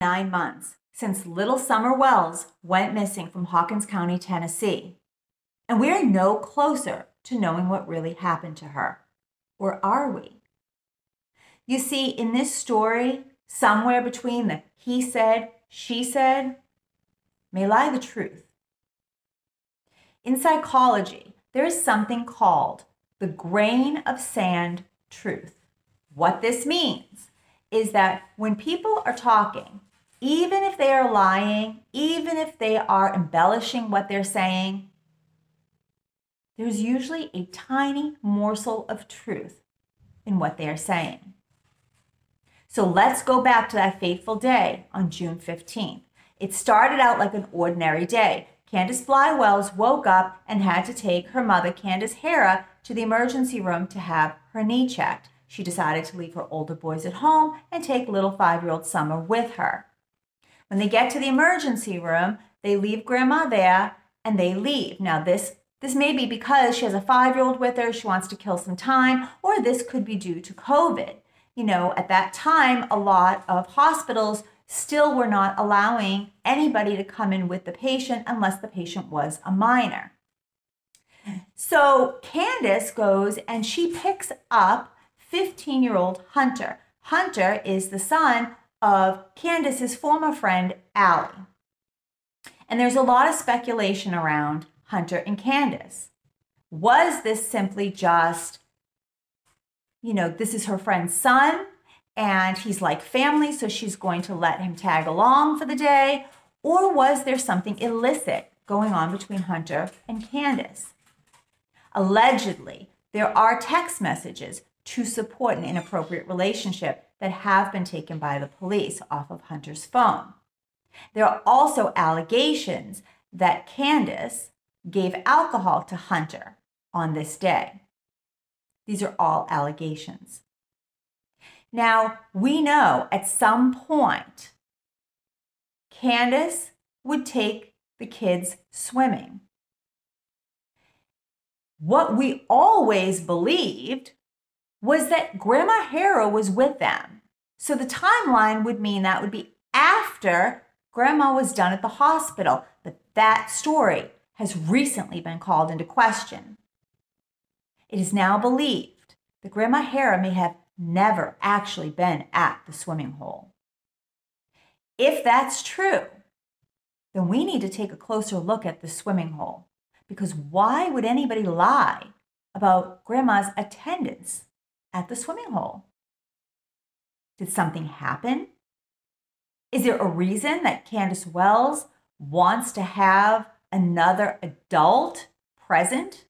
9 months since little Summer Wells went missing from Hawkins County, Tennessee, and we are no closer to knowing what really happened to her. Or are we? You see, in this story, somewhere between the he said, she said, may lie the truth. In psychology, there is something called the grain of sand truth. What this means is that when people are talking, even if they are lying, even if they are embellishing what they're saying, there's usually a tiny morsel of truth in what they are saying. So let's go back to that fateful day on June 15th. It started out like an ordinary day. Candace Bly Wells woke up and had to take her mother, Candace Hara, to the emergency room to have her knee checked. She decided to leave her older boys at home and take little 5-year-old Summer with her. When they get to the emergency room, they leave Grandma there and they leave. Now, this may be because she has a 5-year-old with her, she wants to kill some time, or this could be due to COVID. You know, at that time, a lot of hospitals still were not allowing anybody to come in with the patient unless the patient was a minor. So Candace goes and she picks up 15-year-old Hunter. Hunter is the son of Candace's former friend, Allie. And there's a lot of speculation around Hunter and Candace. Was this simply just, this is her friend's son and he's like family, so she's going to let him tag along for the day? Or was there something illicit going on between Hunter and Candace? Allegedly, there are text messages to support an inappropriate relationship that have been taken by the police off of Hunter's phone. There are also allegations that Candace gave alcohol to Hunter on this day. These are all allegations. Now, we know at some point, Candace would take the kids swimming. What we always believed was that Grandma Hara was with them. So the timeline would mean that would be after Grandma was done at the hospital. But that story has recently been called into question. It is now believed that Grandma Hara may have never actually been at the swimming hole. If that's true, then we need to take a closer look at the swimming hole. Because why would anybody lie about Grandma's attendance at the swimming hole? Did something happen? Is there a reason that Candace Wells wants to have another adult present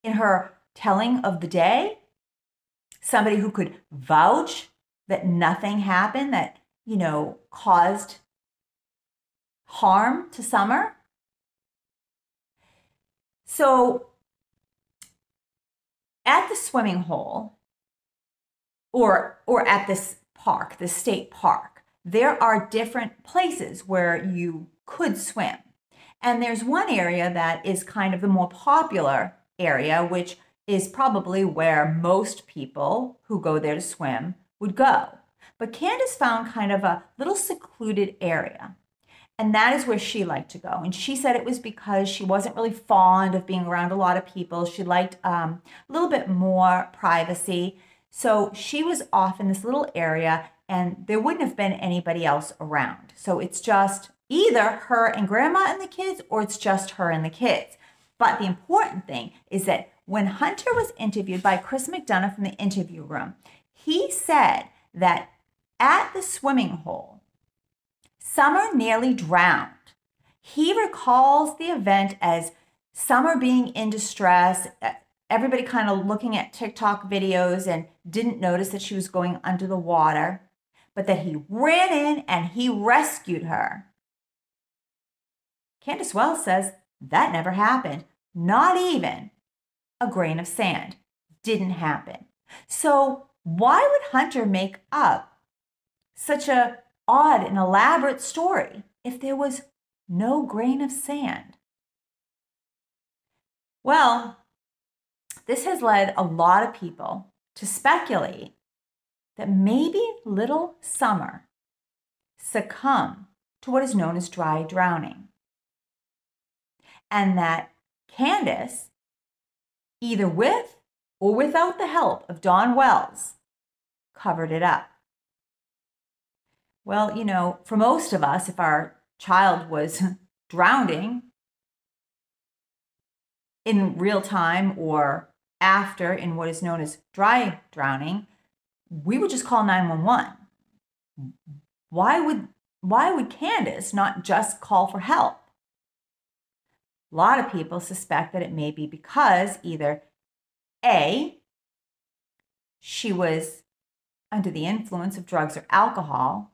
in her telling of the day? Somebody who could vouch that nothing happened that, caused harm to Summer? So at the swimming hole or at this park, the state park, there are different places where you could swim. And there's one area that is kind of the more popular area, which is probably where most people who go there to swim would go. But Candace found kind of a little secluded area. And that is where she liked to go. And she said it was because she wasn't really fond of being around a lot of people. She liked a little bit more privacy. So she was off in this little area and there wouldn't have been anybody else around. So it's just either her and Grandma and the kids, or it's just her and the kids. But the important thing is that when Hunter was interviewed by Chris McDonough from the interview room, he said that at the swimming hole, Summer nearly drowned. He recalls the event as Summer being in distress, everybody kind of looking at TikTok videos and didn't notice that she was going under the water, but that he ran in and he rescued her. Candace Wells says that never happened. Not even a grain of sand. Didn't happen. So why would Hunter make up such a odd and elaborate story if there was no grain of sand? Well, this has led a lot of people to speculate that maybe little Summer succumb to what is known as dry drowning. And that Candace, either with or without the help of Dawn Wells, covered it up. Well, you know, for most of us, if our child was drowning in real time or after in what is known as dry drowning, we would just call 911. Why would Candace not just call for help? A lot of people suspect that it may be because either A, she was under the influence of drugs or alcohol,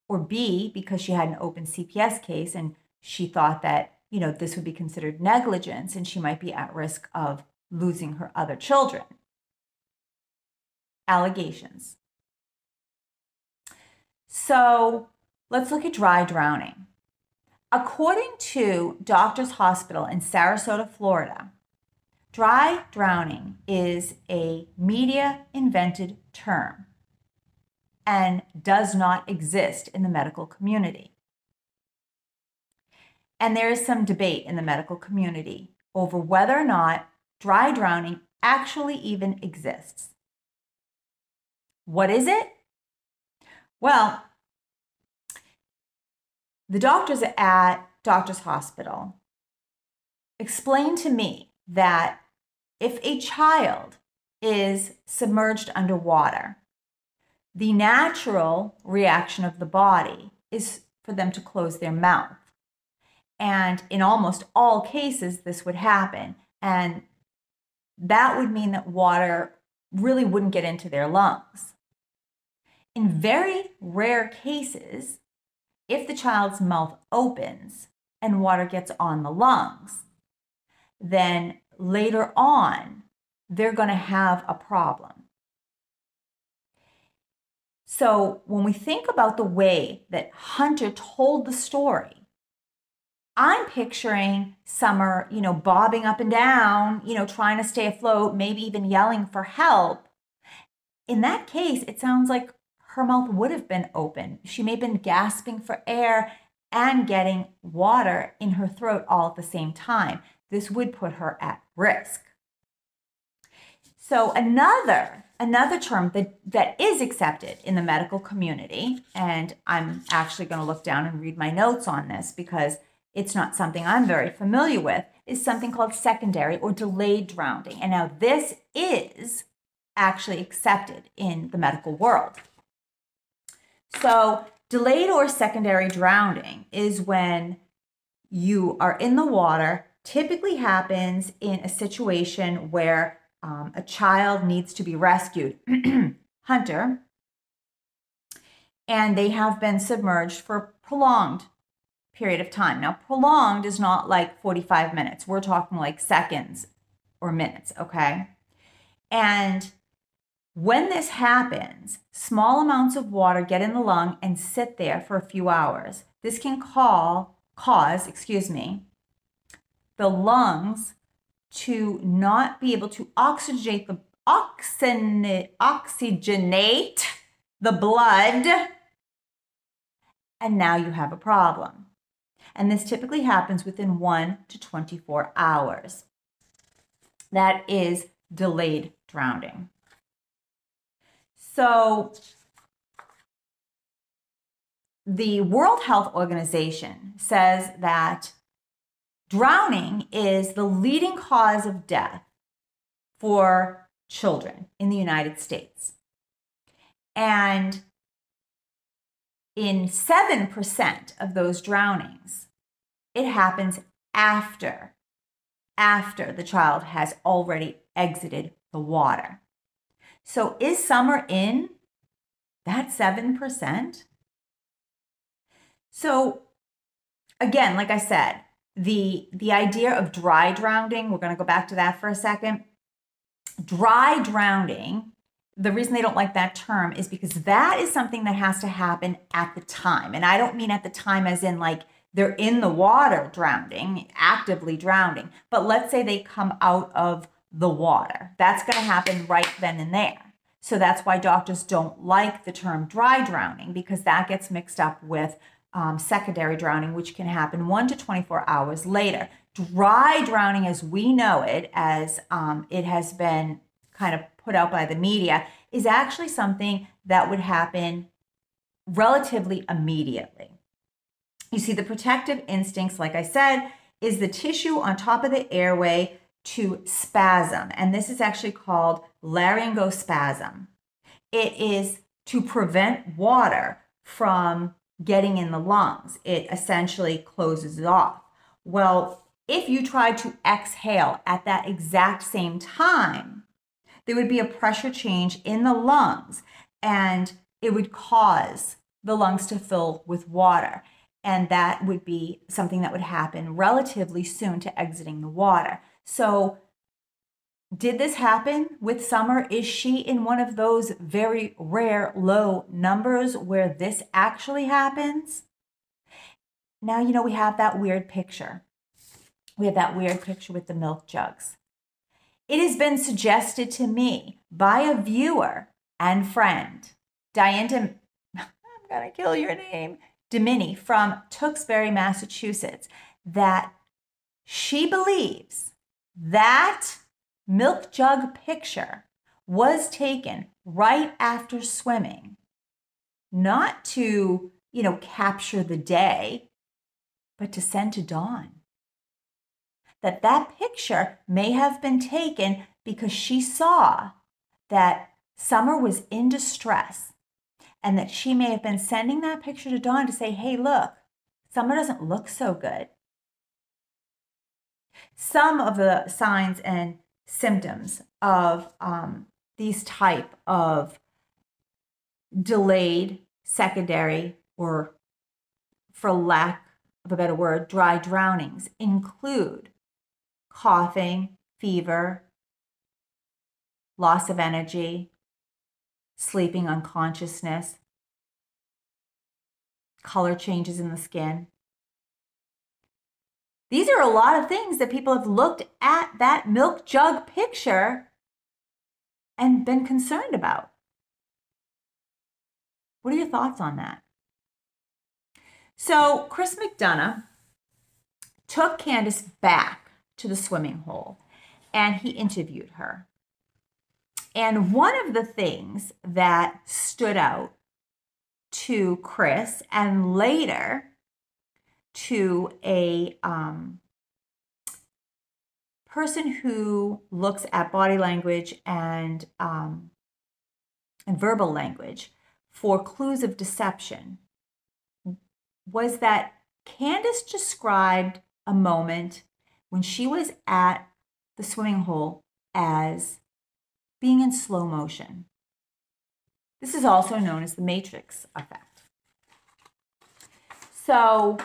or B, because she had an open CPS case and she thought that, you know, this would be considered negligence and she might be at risk of losing her other children. Allegations. So let's look at dry drowning. According to Doctors Hospital in Sarasota, Florida, dry drowning is a media-invented term and does not exist in the medical community. And there is some debate in the medical community over whether or not dry drowning actually even exists. What is it? Well, the doctors at Doctors Hospital explained to me that if a child is submerged underwater, the natural reaction of the body is for them to close their mouth. And in almost all cases, this would happen. And that would mean that water really wouldn't get into their lungs. In very rare cases, if the child's mouth opens and water gets on the lungs, then later on, they're going to have a problem. So when we think about the way that Hunter told the story, I'm picturing Summer, you know, bobbing up and down, you know, trying to stay afloat, maybe even yelling for help. In that case, it sounds like her mouth would have been open. She may have been gasping for air and getting water in her throat all at the same time. This would put her at risk. So another term that is accepted in the medical community, and I'm actually going to look down and read my notes on this because it's not something I'm very familiar with, is something called secondary or delayed drowning. And now this is actually accepted in the medical world. So delayed or secondary drowning is when you are in the water, typically happens in a situation where a child needs to be rescued, Hunter, and they have been submerged for a prolonged period of time. Now, prolonged is not like 45 minutes. We're talking like seconds or minutes, okay? And when this happens, small amounts of water get in the lung and sit there for a few hours. This can cause the lungs to not be able to oxygenate the blood, and now you have a problem. And this typically happens within 1 to 24 hours. That is delayed drowning. So the World Health Organization says that drowning is the leading cause of death for children in the United States. And in 7% of those drownings, it happens after the child has already exited the water. So is Summer in that 7%? So again, like I said, the idea of dry drowning, we're going to go back to that for a second. Dry drowning, the reason they don't like that term is because that is something that has to happen at the time. And I don't mean at the time as in like they're in the water drowning, actively drowning. But let's say they come out of the water. That's going to happen right then and there. So that's why doctors don't like the term dry drowning, because that gets mixed up with secondary drowning, which can happen 1 to 24 hours later. Dry drowning, as we know it, as it has been kind of put out by the media, is actually something that would happen relatively immediately. You see, the protective instincts, like I said, is the tissue on top of the airway to spasm. And this is actually called laryngospasm. It is to prevent water from getting in the lungs. It essentially closes it off. Well, if you try to exhale at that exact same time, there would be a pressure change in the lungs, and it would cause the lungs to fill with water. And that would be something that would happen relatively soon to exiting the water. So did this happen with Summer? Is she in one of those very rare low numbers where this actually happens? Now, we have that weird picture. We have that weird picture with the milk jugs. It has been suggested to me by a viewer and friend, Diane, I'm going to kill your name, Dimini from Tewksbury, Massachusetts, that she believes that milk jug picture was taken right after swimming, not to, capture the day, but to send to Dawn. That picture may have been taken because she saw that Summer was in distress, and that she may have been sending that picture to Dawn to say, hey, look, Summer doesn't look so good. Some of the signs and symptoms of these type of delayed secondary, or for lack of a better word, dry drownings include coughing, fever, loss of energy, sleeping unconsciousness, color changes in the skin. These are a lot of things that people have looked at that milk jug picture and been concerned about. What are your thoughts on that? So Chris McDonough took Candace back to the swimming hole and he interviewed her. And one of the things that stood out to Chris, and later to a person who looks at body language and verbal language for clues of deception, was that Candace described a moment when she was at the swimming hole as being in slow motion. This is also known as the matrix effect. So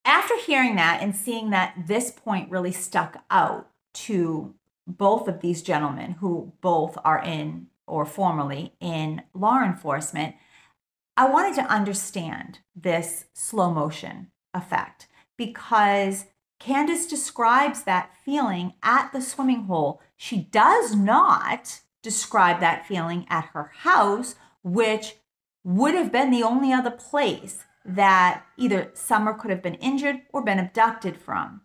after hearing that and seeing that this point really stuck out to both of these gentlemen, who both are in or formerly in law enforcement, I wanted to understand this slow motion effect, because Candace describes that feeling at the swimming hole. She does not describe that feeling at her house, which would have been the only other place that either Summer could have been injured or been abducted from.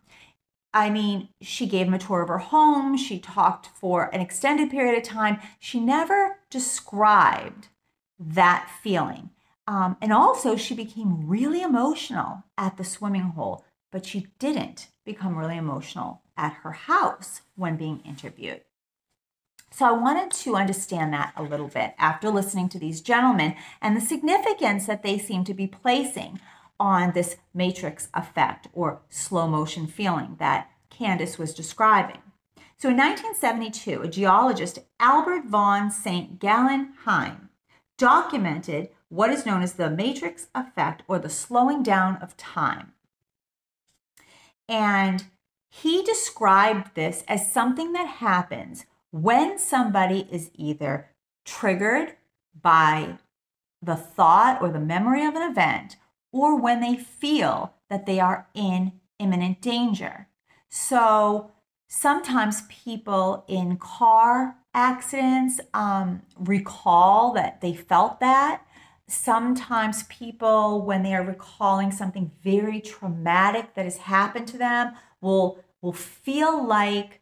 I mean, she gave him a tour of her home. She talked for an extended period of time. She never described that feeling. And also, she became really emotional at the swimming hole, but she didn't become really emotional at her house when being interviewed. So I wanted to understand that a little bit after listening to these gentlemen and the significance that they seem to be placing on this matrix effect or slow motion feeling that Candace was describing. So in 1972, a geologist, Albert von St. Gallen Heim, documented what is known as the matrix effect, or the slowing down of time. And he described this as something that happens when somebody is either triggered by the thought or the memory of an event, or when they feel that they are in imminent danger. So sometimes people in car accidents recall that they felt that. Sometimes people, when they are recalling something very traumatic that has happened to them, will feel like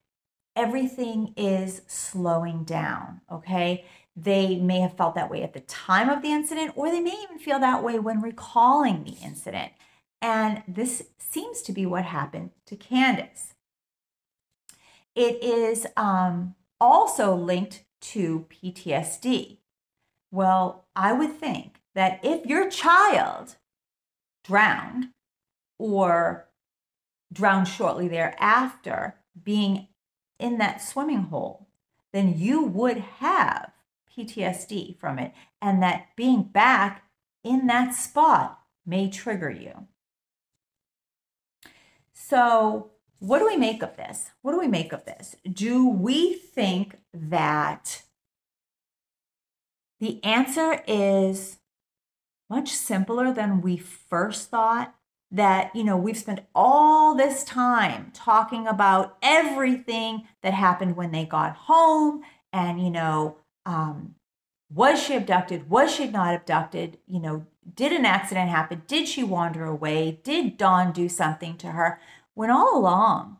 everything is slowing down, okay? They may have felt that way at the time of the incident, or they may even feel that way when recalling the incident. And this seems to be what happened to Candace. It is also linked to PTSD. Well, I would think that if your child drowned or drowned shortly thereafter, being in that swimming hole, then you would have PTSD from it, and that being back in that spot may trigger you. So, what do we make of this? What do we make of this? Do we think that the answer is much simpler than we first thought? That, we've spent all this time talking about everything that happened when they got home, and, was she abducted? Was she not abducted? Did an accident happen? Did she wander away? Did Dawn do something to her? When all along,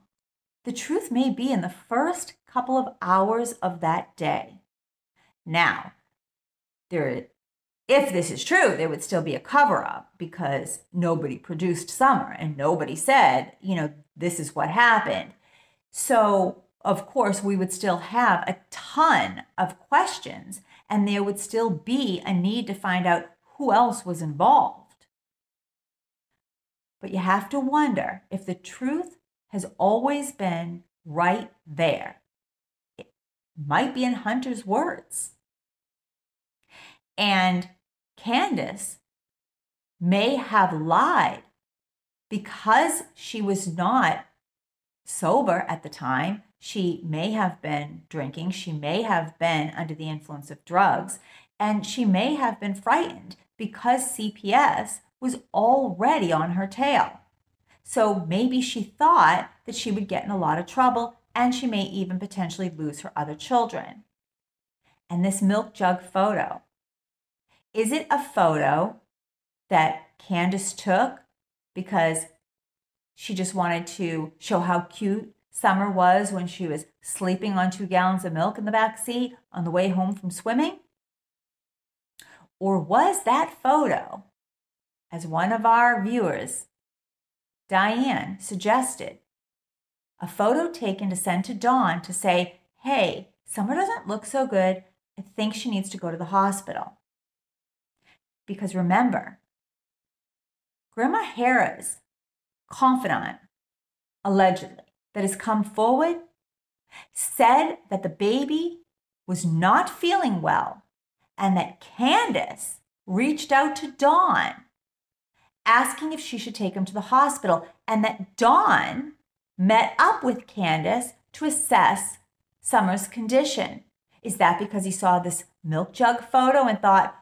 the truth may be in the first couple of hours of that day. Now, if this is true, there would still be a cover-up because nobody produced Summer and nobody said, this is what happened. So, of course, we would still have a ton of questions, and there would still be a need to find out who else was involved. But you have to wonder if the truth has always been right there. It might be in Hunter's words. And Candace may have lied because she was not sober at the time. She may have been drinking. She may have been under the influence of drugs. And she may have been frightened because CPS was already on her tail. So maybe she thought that she would get in a lot of trouble, and she may even potentially lose her other children. And this milk jug photo, is it a photo that Candace took because she just wanted to show how cute Summer was when she was sleeping on 2 gallons of milk in the back seat on the way home from swimming? Or was that photo, as one of our viewers, Diane, suggested, a photo taken to send to Dawn to say, hey, Summer doesn't look so good. I think she needs to go to the hospital. Because remember, Grandma Hera's confidant, allegedly, that has come forward, said that the baby was not feeling well, and that Candace reached out to Dawn asking if she should take him to the hospital, and that Dawn met up with Candace to assess Summer's condition. Is that because he saw this milk jug photo and thought,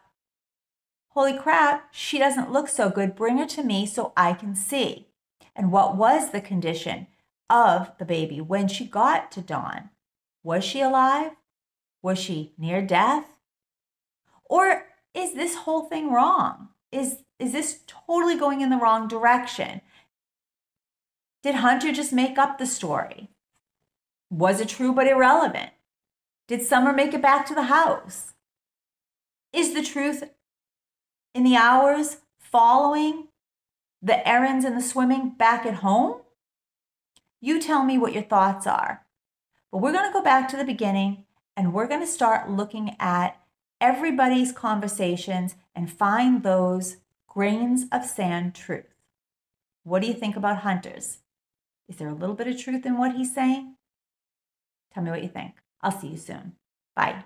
holy crap, she doesn't look so good, bring her to me so I can see? And what was the condition of the baby when she got to Dawn? Was she alive? Was she near death? Or is this whole thing wrong? Is this totally going in the wrong direction? Did Hunter just make up the story? Was it true but irrelevant? Did Summer make it back to the house? Is the truth in the hours following the errands and the swimming back at home? You tell me what your thoughts are. But we're going to go back to the beginning, and we're going to start looking at everybody's conversations and find those grains of sand truth. What do you think about Hunter's? Is there a little bit of truth in what he's saying? Tell me what you think. I'll see you soon. Bye.